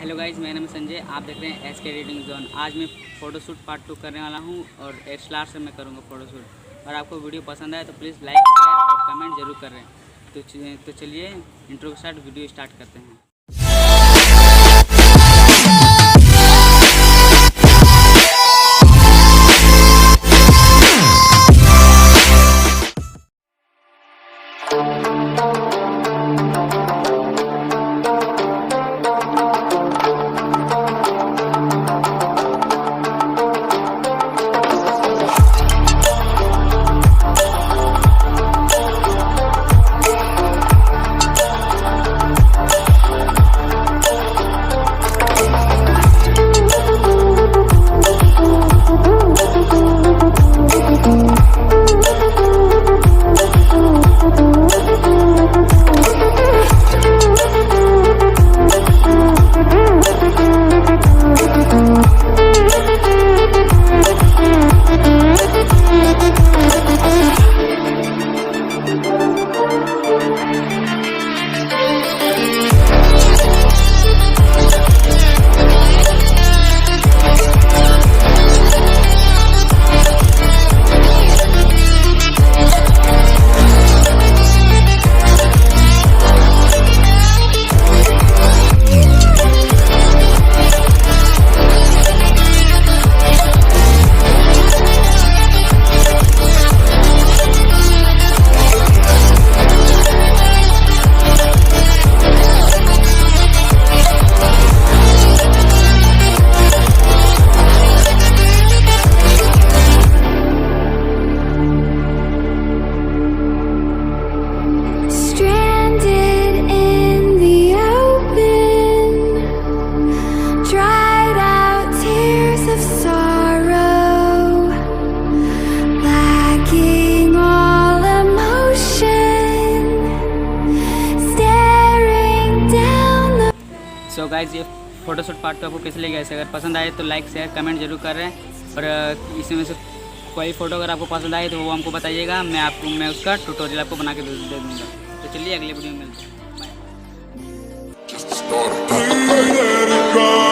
Hello guys, मेरा नाम है संजय। आप देख रहे हैं एसके एडिटिंग जोन। आज मैं फ़ोटोशूट पार्ट 2 करने वाला हूं और एक्सलार से मैं करूंगा फ़ोटोशूट। और आपको वीडियो पसंद आए तो प्लीज़ लाइक, शेयर और कमेंट ज़रूर करें। तो चलिए इंट्रो के साथ वीडियो स्टार्ट करते हैं। सो गाइज, ये फ़ोटोशूट पार्ट 2 आपको कैसे लगे? ऐसे अगर पसंद आए तो लाइक, शेयर, कमेंट जरूर कर रहे हैं। और इसमें से कोई फ़ोटो अगर आपको पसंद आए तो वो हमको बताइएगा। मैं उसका ट्यूटोरियल आपको बना के दे दूँगा। तो चलिए अगले वीडियो में मिलते हैं। बाय।